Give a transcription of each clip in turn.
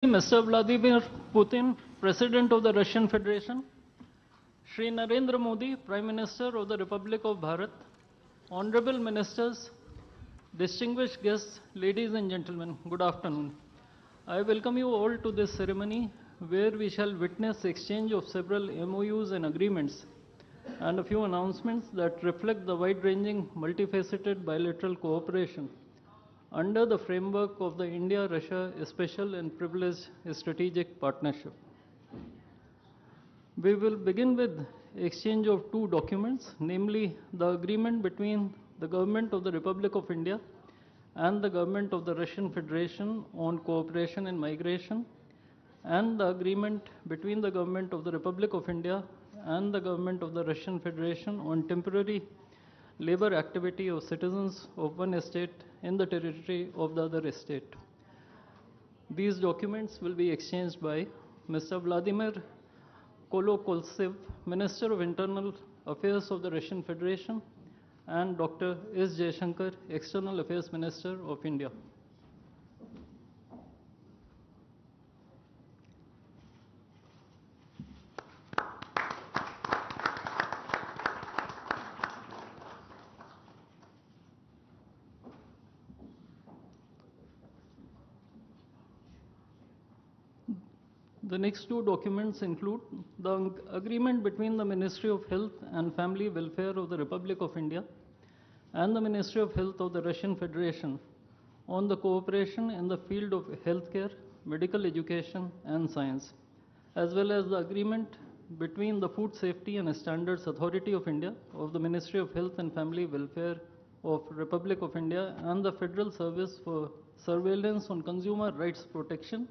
Mr. Vladimir Putin, President of the Russian Federation, Shri Narendra Modi, Prime Minister of the Republic of Bharat, Honorable Ministers, distinguished guests, ladies and gentlemen, good afternoon. I welcome you all to this ceremony where we shall witness exchange of several MOUs and agreements and a few announcements that reflect the wide-ranging, multifaceted bilateral cooperation under the framework of the India-Russia Special and Privileged Strategic Partnership. We will begin with exchange of two documents, namely the agreement between the Government of the Republic of India and the Government of the Russian Federation on cooperation in migration, and the agreement between the Government of the Republic of India and the Government of the Russian Federation on temporary labor activity of citizens of one state in the territory of the other state. These documents will be exchanged by Mr. Vladimir Kolokoltsev, Minister of Internal Affairs of the Russian Federation, and Dr. S. Jaishankar, External Affairs Minister of India. The next two documents include the agreement between the Ministry of Health and Family Welfare of the Republic of India and the Ministry of Health of the Russian Federation on the cooperation in the field of healthcare, medical education, and science, as well as the agreement between the Food Safety and Standards Authority of India of the Ministry of Health and Family Welfare of Republic of India and the Federal Service for Surveillance on Consumer Rights Protection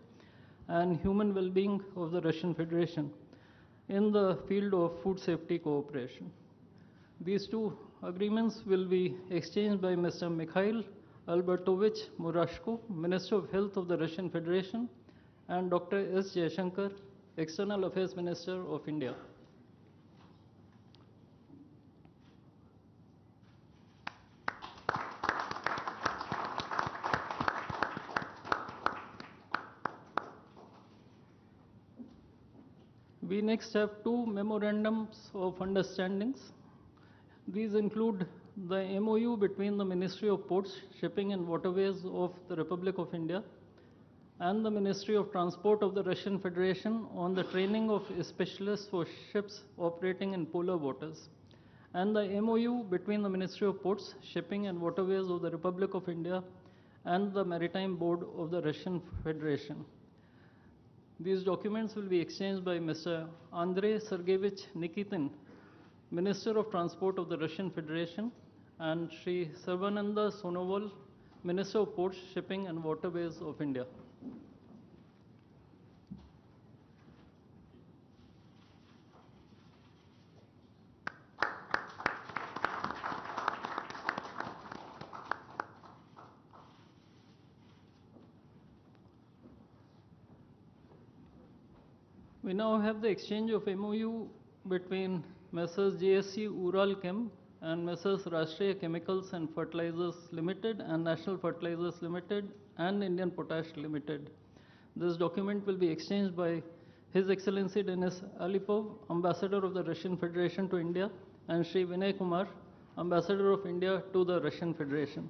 and Human Well-being of the Russian Federation in the field of food safety cooperation. These two agreements will be exchanged by Mr. Mikhail Albertovich Murashko, Minister of Health of the Russian Federation, and Dr. S. Jaishankar, External Affairs Minister of India. We next have two memorandums of understandings. These include the MOU between the Ministry of Ports, Shipping and Waterways of the Republic of India and the Ministry of Transport of the Russian Federation on the training of specialists for ships operating in polar waters, and the MOU between the Ministry of Ports, Shipping and Waterways of the Republic of India and the Maritime Board of the Russian Federation. These documents will be exchanged by Mr. Andrei Sergeyevich Nikitin, Minister of Transport of the Russian Federation, and Sri Sarvananda Sonoval, Minister of Ports, Shipping and Waterways of India. We now have the exchange of MOU between Messrs. JSC Ural Chem and Messrs. Rashtriya Chemicals and Fertilizers Limited and National Fertilizers Limited and Indian Potash Limited. This document will be exchanged by His Excellency Denis Alipov, Ambassador of the Russian Federation to India, and Shri Vinay Kumar, Ambassador of India to the Russian Federation.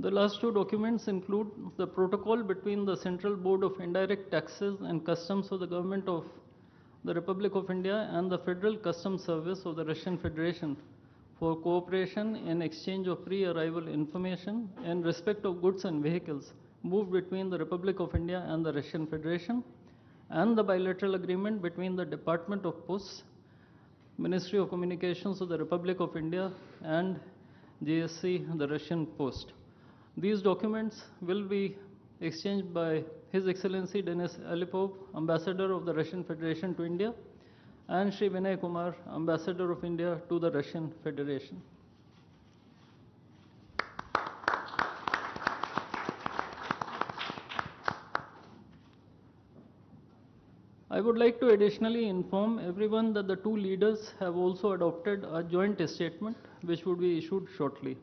The last two documents include the protocol between the Central Board of Indirect Taxes and Customs of the Government of the Republic of India and the Federal Customs Service of the Russian Federation for cooperation in exchange of pre-arrival information in respect of goods and vehicles moved between the Republic of India and the Russian Federation, and the bilateral agreement between the Department of Posts, Ministry of Communications of the Republic of India, and GSC, the Russian Post. These documents will be exchanged by His Excellency Denis Alipov, Ambassador of the Russian Federation to India, and Shri Vinay Kumar, Ambassador of India to the Russian Federation. I would like to additionally inform everyone that the two leaders have also adopted a joint statement which would be issued shortly.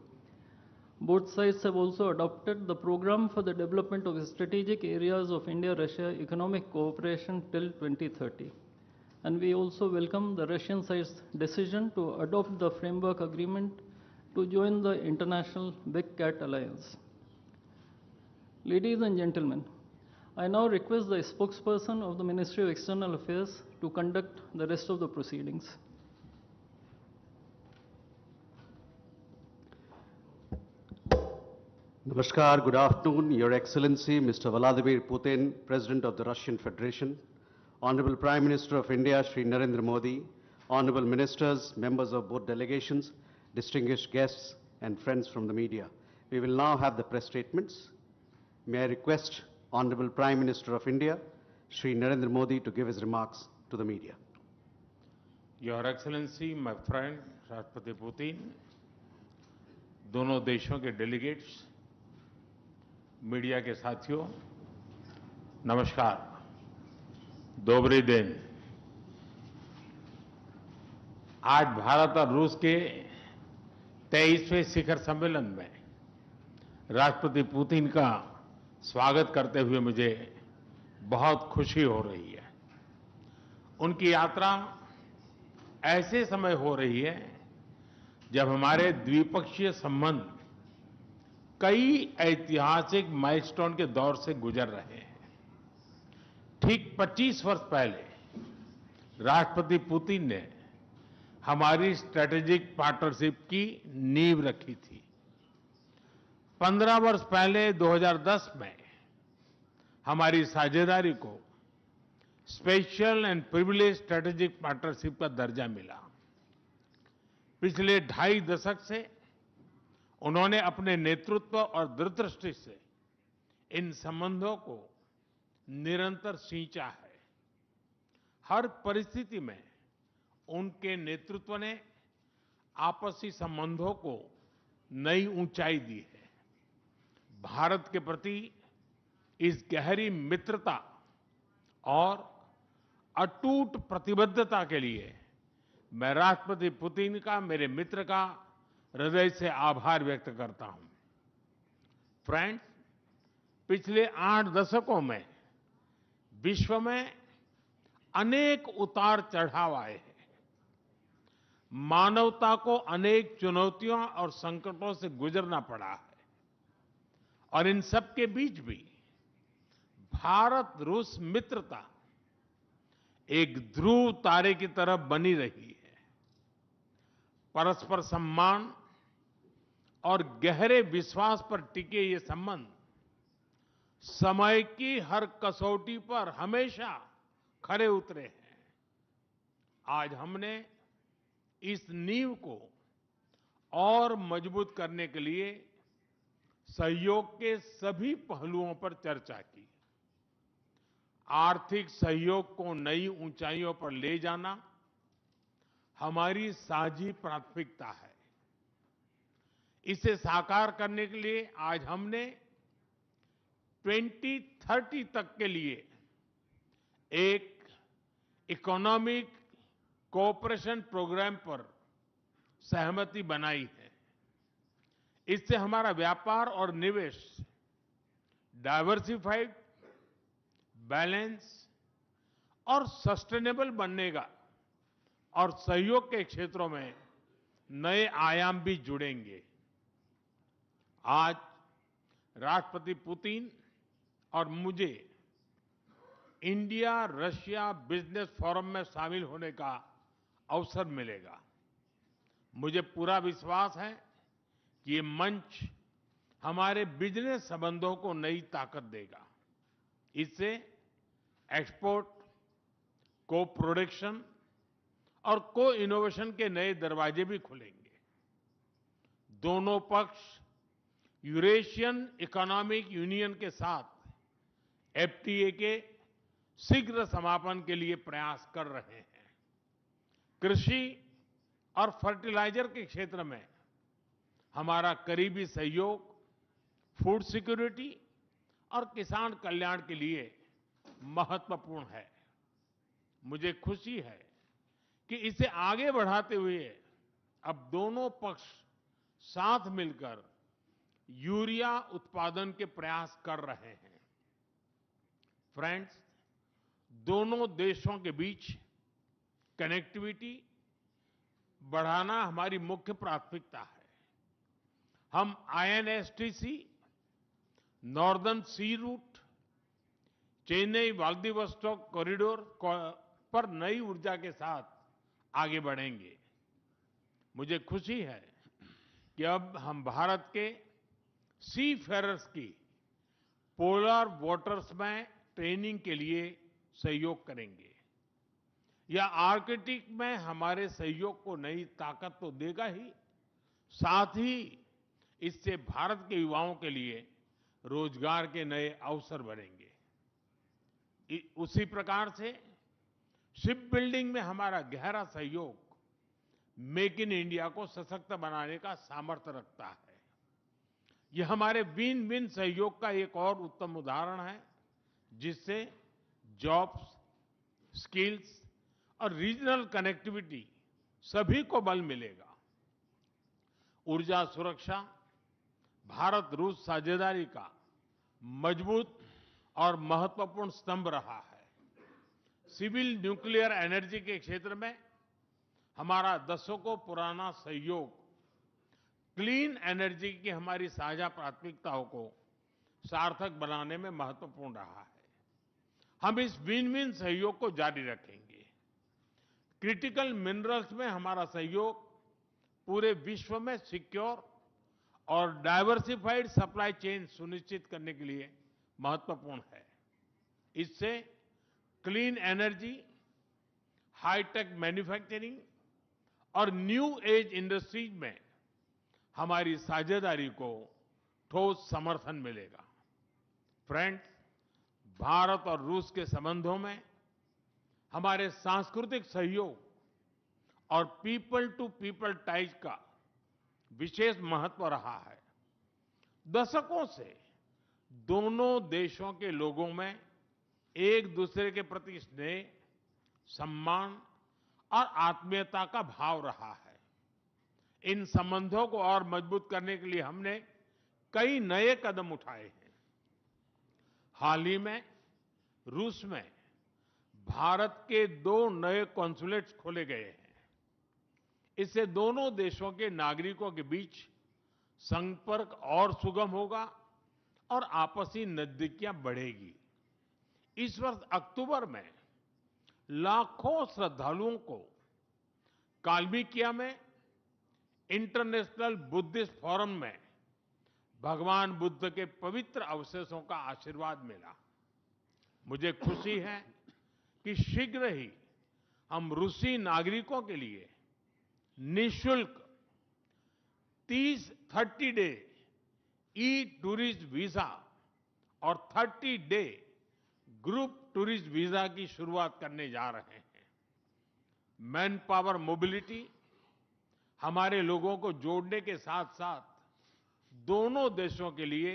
Both sides have also adopted the program for the development of strategic areas of India-Russia economic cooperation till 2030. And we also welcome the Russian side's decision to adopt the framework agreement to join the international Big Cat Alliance. Ladies and gentlemen, I now request the spokesperson of the Ministry of External Affairs to conduct the rest of the proceedings. Namaskar, good afternoon, Your Excellency, Mr. Vladimir Putin, President of the Russian Federation, Honorable Prime Minister of India, Shri Narendra Modi, Honorable Ministers, members of both delegations, distinguished guests, and friends from the media. We will now have the press statements. May I request Honorable Prime Minister of India, Shri Narendra Modi, to give his remarks to the media. Your Excellency, my friend, राष्ट्रपति Putin, दोनों देशों के delegates, media के साथियों, नमस्कार, दोबरी दिन। आज भारत और रूस के 23वें शिखर सम्मेलन में राष्ट्रपति पुतिन का स्वागत करते हुए मुझे बहुत खुशी हो रही है। उनकी यात्रा ऐसे समय हो रही है जब हमारे द्विपक्षीय संबंध कई ऐतिहासिक माइलस्टोन के दौर से गुजर रहे हैं। ठीक 25 वर्ष पहले राष्ट्रपति पुतिन ने हमारी स्ट्रेटेजिक पार्टनरशिप की नींव रखी थी। 15 वर्ष पहले 2010 में हमारी साझेदारी को special and privilege strategic partnership का दर्जा मिला। पिछले 2.5 दशक से उन्होंने अपने नेतृत्व और दूरदृष्टि से इन संबंधों को निरंतर सींचा है। हर परिस्थिति में उनके नेतृत्व ने आपसी संबंधों को नई ऊंचाई दी है। भारत के प्रति इस गहरी मित्रता और अटूट प्रतिबद्धता के लिए मैं राष्ट्रपति पुतिन का, मेरे मित्र का हृदय से आभार व्यक्त करता हूं। फ्रेंड्स, पिछले 8 दशकों में विश्व में अनेक उतार चढ़ाव आए हैं। मानवता को अनेक चुनौतियों और संकटों से गुजरना पड़ा है और इन सब के बीच भी भारत रूस मित्रता एक ध्रुव तारे की तरह बनी रही है। परस्पर सम्मान और गहरे विश्वास पर टिके ये संबंध समय की हर कसौटी पर हमेशा खरे उतरे हैं। आज हमने इस नींव को और मजबूत करने के लिए सहयोग के सभी पहलुओं पर चर्चा की। आर्थिक सहयोग को नई ऊंचाइयों पर ले जाना हमारी साझी प्राथमिकता है। इसे साकार करने के लिए आज हमने 2030 तक के लिए एक इकोनॉमिक कोऑपरेशन प्रोग्राम पर सहमति बनाई है। इससे हमारा व्यापार और निवेश डाइवर्सिफाइड, बैलेंस और सस्टेनेबल बनेगा और सहयोग के क्षेत्रों में नए आयाम भी जुड़ेंगे। आज राष्ट्रपति पुतिन और मुझे इंडिया रशिया बिजनेस फोरम में शामिल होने का अवसर मिलेगा। मुझे पूरा विश्वास है कि ये मंच हमारे बिजनेस संबंधों को नई ताकत देगा। इससे एक्सपोर्ट, को प्रोडक्शन और को इनोवेशन के नए दरवाजे भी खुलेंगे। दोनों पक्ष यूरेशियन इकोनॉमिक यूनियन के साथ एफटीए के शीघ्र समापन के लिए प्रयास कर रहे हैं। कृषि और फर्टिलाइजर के क्षेत्र में हमारा करीबी सहयोग फूड सिक्योरिटी और किसान कल्याण के लिए महत्वपूर्ण है। मुझे खुशी है कि इसे आगे बढ़ाते हुए अब दोनों पक्ष साथ मिलकर यूरिया उत्पादन के प्रयास कर रहे हैं। फ्रेंड्स, दोनों देशों के बीच कनेक्टिविटी बढ़ाना हमारी मुख्य प्राथमिकता है। हम INSTC, नॉर्दर्न सी रूट, चेन्नई व्लादिवोस्टोक कॉरिडोर पर नई ऊर्जा के साथ आगे बढ़ेंगे। मुझे खुशी है कि अब हम भारत के सी फेरर्स की पोलर वाटर्स में ट्रेनिंग के लिए सहयोग करेंगे। यह आर्कटिक में हमारे सहयोग को नई ताकत तो देगा ही, साथ ही इससे भारत के युवाओं के लिए रोजगार के नए अवसर बनेंगे। उसी प्रकार से शिप बिल्डिंग में हमारा गहरा सहयोग मेक इन इंडिया को सशक्त बनाने का सामर्थ्य रखता है। यह हमारे विन विन सहयोग का एक और उत्तम उदाहरण है, जिससे जॉब्स, स्किल्स और रीजनल कनेक्टिविटी सभी को बल मिलेगा। ऊर्जा सुरक्षा भारत रूस साझेदारी का मजबूत और महत्वपूर्ण स्तंभ रहा है। सिविल न्यूक्लियर एनर्जी के क्षेत्र में हमारा दशकों पुराना सहयोग क्लीन एनर्जी की हमारी साझा प्राथमिकताओं को सार्थक बनाने में महत्वपूर्ण रहा है। हम इस विन विन सहयोग को जारी रखेंगे। क्रिटिकल मिनरल्स में हमारा सहयोग पूरे विश्व में सिक्योर और डाइवर्सिफाइड सप्लाई चेन सुनिश्चित करने के लिए महत्वपूर्ण है। इससे क्लीन एनर्जी, हाईटेक मैन्युफैक्चरिंग और न्यू एज इंडस्ट्रीज में हमारी साझेदारी को ठोस समर्थन मिलेगा। फ्रेंड्स, भारत और रूस के संबंधों में हमारे सांस्कृतिक सहयोग और पीपल टू पीपल टाइज का विशेष महत्व रहा है। दशकों से दोनों देशों के लोगों में एक दूसरे के प्रति स्नेह, सम्मान और आत्मीयता का भाव रहा है। इन संबंधों को और मजबूत करने के लिए हमने कई नए कदम उठाए हैं। हाल ही में रूस में भारत के 2 नए कॉन्सुलेट्स खोले गए हैं। इससे दोनों देशों के नागरिकों के बीच संपर्क और सुगम होगा और आपसी नजदीकियां बढ़ेगी। इस वर्ष अक्टूबर में लाखों श्रद्धालुओं को काल्मिकिया में इंटरनेशनल बुद्धिस्ट फोरम में भगवान बुद्ध के पवित्र अवशेषों का आशीर्वाद मिला। मुझे खुशी है कि शीघ्र ही हम रूसी नागरिकों के लिए निःशुल्क 30 डे ई टूरिस्ट वीजा और 30 डे ग्रुप टूरिस्ट वीजा की शुरुआत करने जा रहे हैं। मैन पावर मोबिलिटी हमारे लोगों को जोड़ने के साथ साथ दोनों देशों के लिए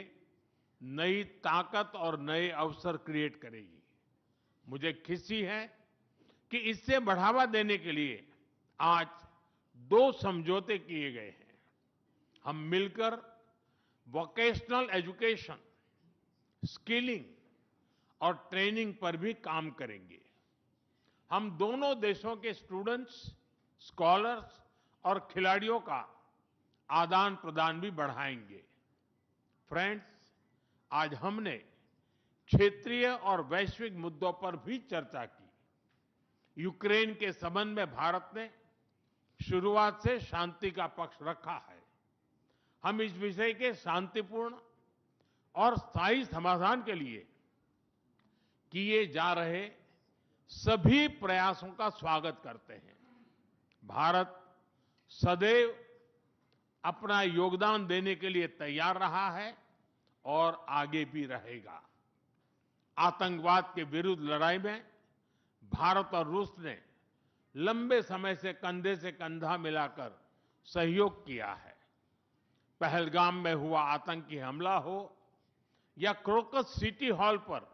नई ताकत और नए अवसर क्रिएट करेगी। मुझे खुशी है कि इससे बढ़ावा देने के लिए आज 2 समझौते किए गए हैं। हम मिलकर वोकेशनल एजुकेशन, स्किलिंग और ट्रेनिंग पर भी काम करेंगे। हम दोनों देशों के स्टूडेंट्स, स्कॉलर्स और खिलाड़ियों का आदान प्रदान भी बढ़ाएंगे। फ्रेंड्स, आज हमने क्षेत्रीय और वैश्विक मुद्दों पर भी चर्चा की। यूक्रेन के संबंध में भारत ने शुरुआत से शांति का पक्ष रखा है। हम इस विषय के शांतिपूर्ण और स्थायी समाधान के लिए किए जा रहे सभी प्रयासों का स्वागत करते हैं। भारत सदैव अपना योगदान देने के लिए तैयार रहा है और आगे भी रहेगा। आतंकवाद के विरुद्ध लड़ाई में भारत और रूस ने लंबे समय से कंधा मिलाकर सहयोग किया है। पहलगाम में हुआ आतंकी हमला हो या क्रोकस सिटी हॉल पर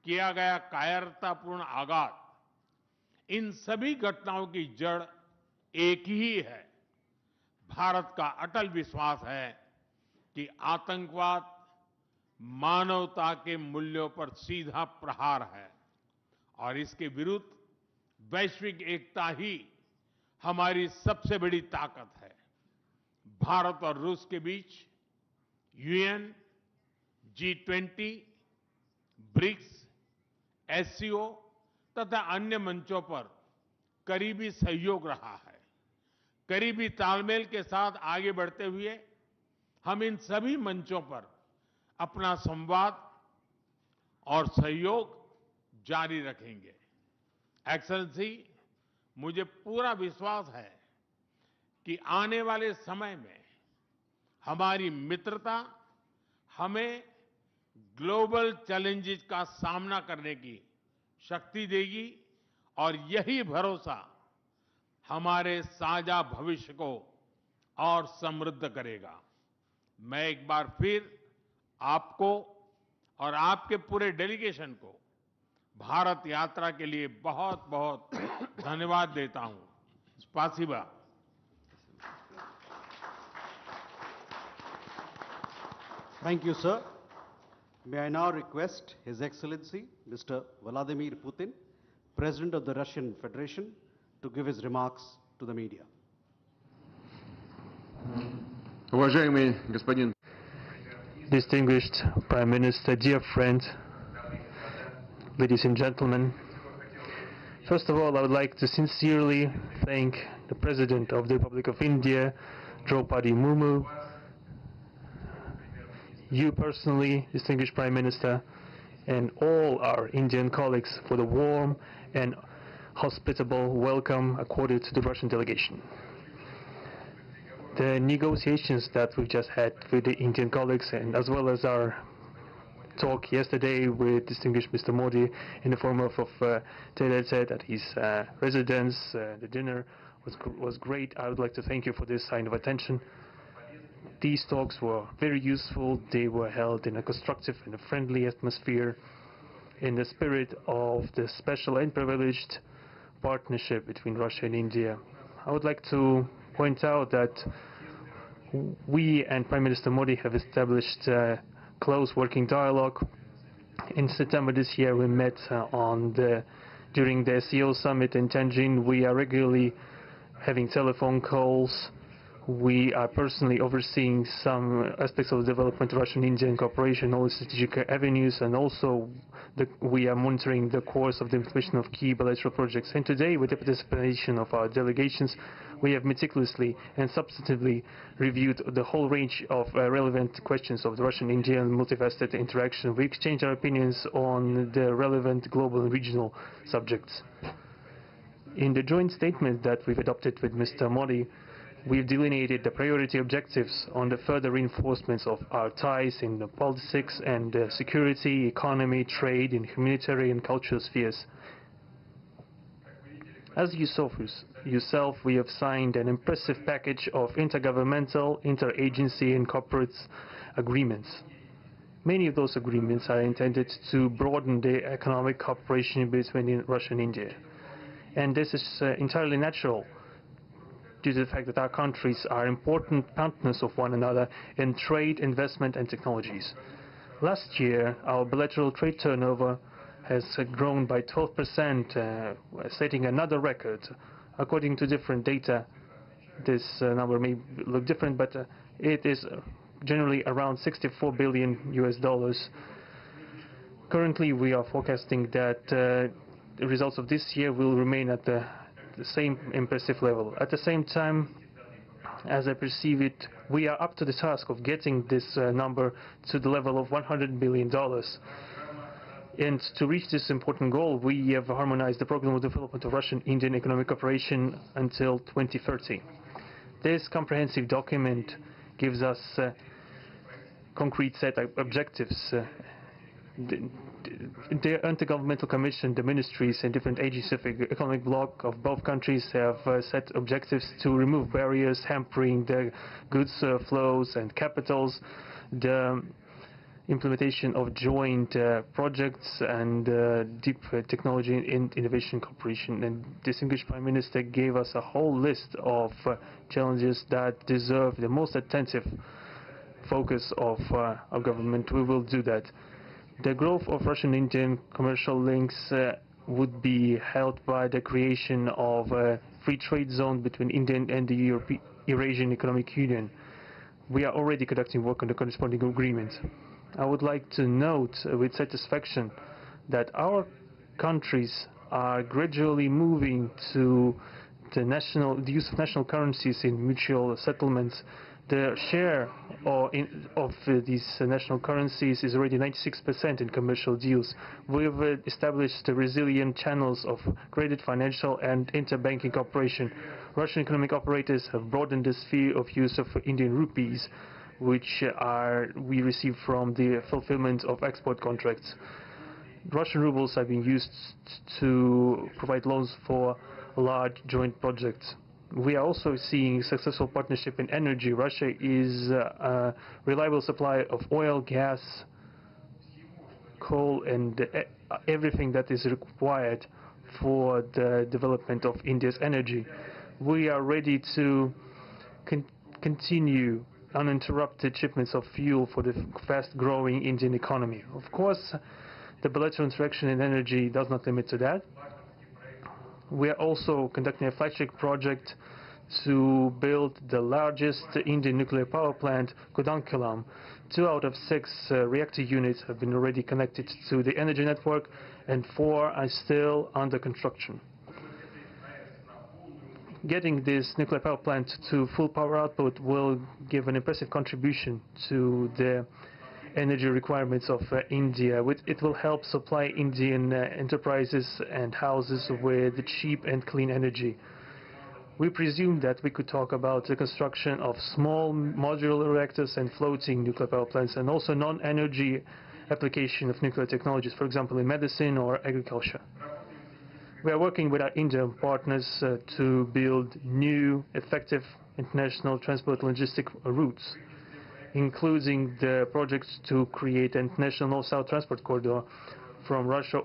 किया गया कायरतापूर्ण आघात, इन सभी घटनाओं की जड़ एक ही है। भारत का अटल विश्वास है कि आतंकवाद मानवता के मूल्यों पर सीधा प्रहार है और इसके विरुद्ध वैश्विक एकता ही हमारी सबसे बड़ी ताकत है। भारत और रूस के बीच यूएन, G20, ब्रिक्स, एससीओ तथा अन्य मंचों पर करीबी सहयोग रहा है। करीबी तालमेल के साथ आगे बढ़ते हुए हम इन सभी मंचों पर अपना संवाद और सहयोग जारी रखेंगे। एक्सेलेंसी, मुझे पूरा विश्वास है कि आने वाले समय में हमारी मित्रता हमें ग्लोबल चैलेंजेस का सामना करने की शक्ति देगी और यही भरोसा हमारे साझा भविष्य को और समृद्ध करेगा। मैं एक बार फिर आपको और आपके पूरे डेलीगेशन को भारत यात्रा के लिए बहुत बहुत धन्यवाद देता हूं। स्पासिबा। Thank you, sir. May I now request His Excellency, Mr. Vladimir Putin, President of the Russian Federation, to give his remarks to the media. Уважаемый господин Distinguished Prime Minister, dear friend, ladies and gentlemen, first of all, I would like to sincerely thank the President of the Republic of India, Draupadi Murmu, you personally, distinguished Prime Minister, and all our Indian colleagues for the warm and hospitable welcome accorded to the Russian delegation. The negotiations that we've just had with the Indian colleagues, and as well as our talk yesterday with distinguished Mr. Modi in the form of tete-a-tete at his residence, the dinner was great. I would like to thank you for this sign of attention. These talks were very useful. They were held in a constructive and a friendly atmosphere in the spirit of the special and privileged partnership between Russia and India. I would like to point out that we and Prime Minister Modi have established close working dialogue. In September this year, we met during the SEO summit in Tianjin. We are regularly having telephone calls. We are personally overseeing some aspects of the development of Russian-Indian cooperation, all the strategic avenues, and also we are monitoring the course of the implementation of key bilateral projects. And today, with the participation of our delegations, we have meticulously and substantively reviewed the whole range of relevant questions of the Russian-Indian multifaceted interaction. We exchange our opinions on the relevant global and regional subjects. In the joint statement that we've adopted with Mr. Modi, we've delineated the priority objectives on the further reinforcements of our ties in the politics and security, economy, trade, and humanitarian and cultural spheres. As you saw for yourself, we have signed an impressive package of intergovernmental, interagency, and corporate agreements. Many of those agreements are intended to broaden the economic cooperation between Russia and India. And this is entirely natural, due to the fact that our countries are important partners of one another in trade, investment, and technologies. Last year, our bilateral trade turnover has grown by 12%, setting another record. According to different data, this number may look different, but it is generally around $64 billion US. Currently, we are forecasting that the results of this year will remain at the same impressive level. At the same time, as I perceive it, we are up to the task of getting this number to the level of $100 billion. And to reach this important goal, we have harmonized the program of development of Russian-Indian economic cooperation until 2030. This comprehensive document gives us a concrete set of objectives. The Intergovernmental Commission, the ministries and different agencies of the economic bloc of both countries have set objectives to remove barriers hampering the goods flows and capitals. The implementation of joint projects and deep technology and innovation cooperation. And distinguished Prime Minister gave us a whole list of challenges that deserve the most attentive focus of our government. We will do that. The growth of Russian-Indian commercial links would be helped by the creation of a free trade zone between India and the Eurasian Economic Union. We are already conducting work on the corresponding agreement. I would like to note with satisfaction that our countries are gradually moving to the use of national currencies in mutual settlements. The share of these national currencies is already 96% in commercial deals. We've established resilient channels of credit, financial and interbanking cooperation. Russian economic operators have broadened the sphere of use of Indian rupees, which we receive from the fulfillment of export contracts. Russian rubles have been used to provide loans for large joint projects. We are also seeing successful partnership in energy. Russia is a reliable supplier of oil, gas, coal and everything that is required for the development of India's energy. We are ready to continue uninterrupted shipments of fuel for the fast-growing Indian economy. Of course, the bilateral interaction in energy does not limit to that. We are also conducting a flagship project to build the largest Indian nuclear power plant, Kudankulam. 2 out of 6 reactor units have been already connected to the energy network and 4 are still under construction. Getting this nuclear power plant to full power output will give an impressive contribution to the energy requirements of India. It will help supply Indian enterprises and houses with cheap and clean energy. We presume that we could talk about the construction of small modular reactors and floating nuclear power plants, and also non-energy application of nuclear technologies, for example in medicine or agriculture. We are working with our Indian partners to build new, effective international transport logistic routes, including the projects to create an international north-south transport corridor from Russia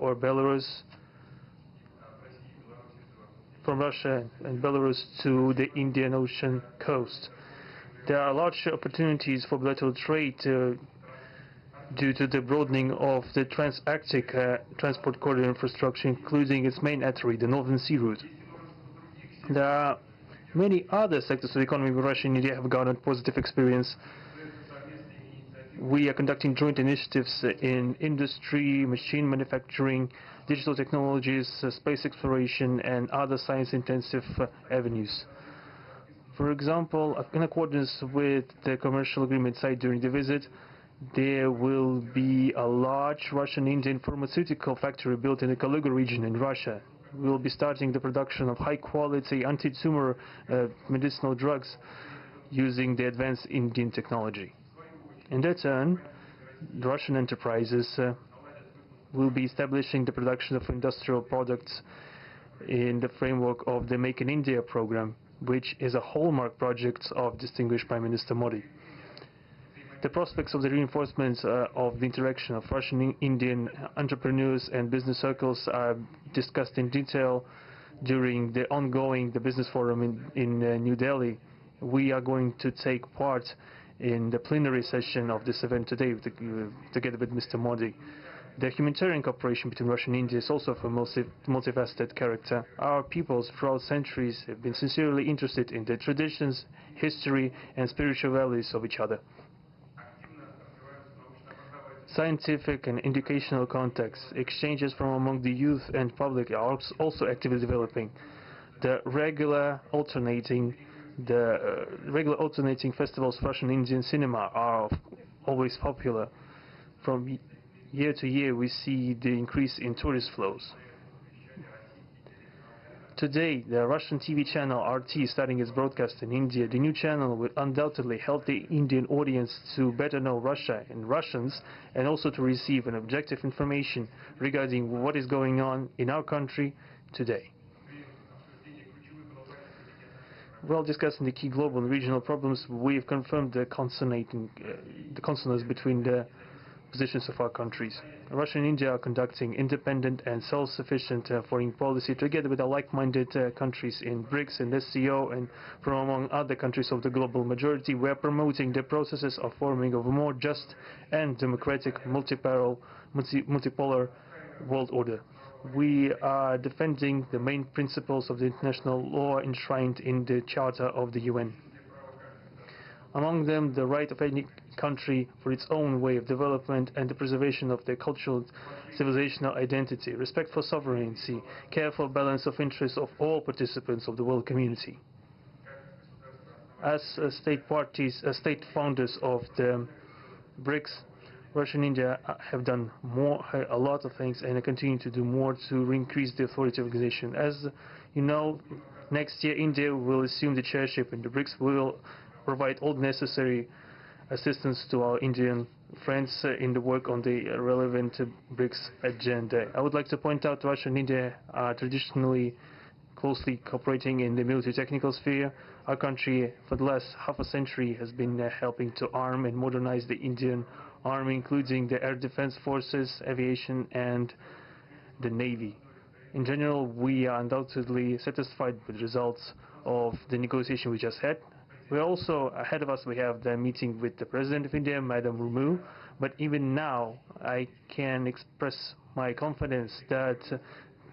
and Belarus to the Indian Ocean coast. There are large opportunities for bilateral trade due to the broadening of the trans-Arctic transport corridor infrastructure, including its main artery, the Northern Sea Route. There are many other sectors of the economy where Russia and India have garnered positive experience. We are conducting joint initiatives in industry, machine manufacturing, digital technologies, space exploration, and other science-intensive avenues. For example, in accordance with the commercial agreement signed during the visit, there will be a large Russian-Indian pharmaceutical factory built in the Kaluga region in Russia. We will be starting the production of high-quality anti-tumor medicinal drugs using the advanced Indian technology. In their turn, the Russian enterprises will be establishing the production of industrial products in the framework of the Make in India program, which is a hallmark project of distinguished Prime Minister Modi. The prospects of the reinforcement of the interaction of Russian-Indian entrepreneurs and business circles are discussed in detail during the business forum in New Delhi. We are going to take part in the plenary session of this event today together with Mr. Modi. The humanitarian cooperation between Russia and India is also of a multifaceted character. Our peoples throughout centuries have been sincerely interested in the traditions, history and spiritual values of each other. Scientific and educational contacts, exchanges from among the youth and public are also actively developing. The regular alternating festivals of Russian Indian cinema are always popular. From year to year we see the increase in tourist flows. Today, the Russian TV channel RT is starting its broadcast in India. The new channel will undoubtedly help the Indian audience to better know Russia and Russians, and also to receive an objective information regarding what is going on in our country today. While discussing the key global and regional problems, we have confirmed the consonance between the positions of our countries. Russia and India are conducting independent and self-sufficient foreign policy together with the like-minded countries in BRICS and SCO, and from among other countries of the global majority. We are promoting the processes of forming of a more just and democratic multipolar world order. We are defending the main principles of the international law enshrined in the Charter of the UN. Among them, the right of any country for its own way of development and the preservation of their cultural civilizational identity, respect for sovereignty, careful balance of interests of all participants of the world community. As state founders of the BRICS, Russia and India have done a lot of things, and continue to do more to increase the authority of organization. As you know, next year India will assume the chairship in the BRICS. We will provide all necessary assistance to our Indian friends in the work on the relevant BRICS agenda. I would like to point out Russia and India are traditionally closely cooperating in the military technical sphere. Our country, for the last half a century, has been helping to arm and modernize the Indian Army, including the air defense forces, aviation, and the Navy. In general, we are undoubtedly satisfied with the results of the negotiation we just had. We also, ahead of us, we have the meeting with the President of India, Madam Murmu. But even now, I can express my confidence that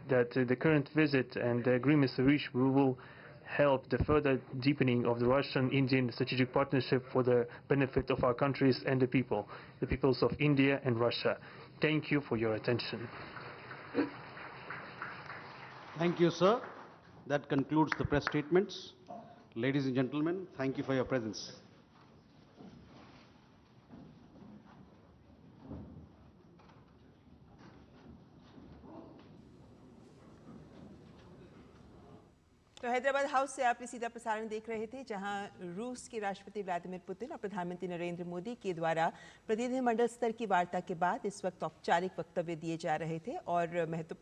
the current visit and the agreements reached will help the further deepening of the Russian-Indian strategic partnership for the benefit of our countries and the peoples of India and Russia. Thank you for your attention. Thank you, sir. That concludes the press statements. Ladies and gentlemen, thank you for your presence. तो Hyderabad house से आप सीधा प्रसारण देख रहे थे, जहां रूस के राष्ट्रपति व्लादिमीर पुतिन और प्रधानमंत्री नरेंद्र मोदी के द्वारा प्रतिनिधिमंडल स्तर की वार्ता के बाद इस वक्त औपचारिक वक्तव्य दिए जा रहे थे और महत्वपूर्ण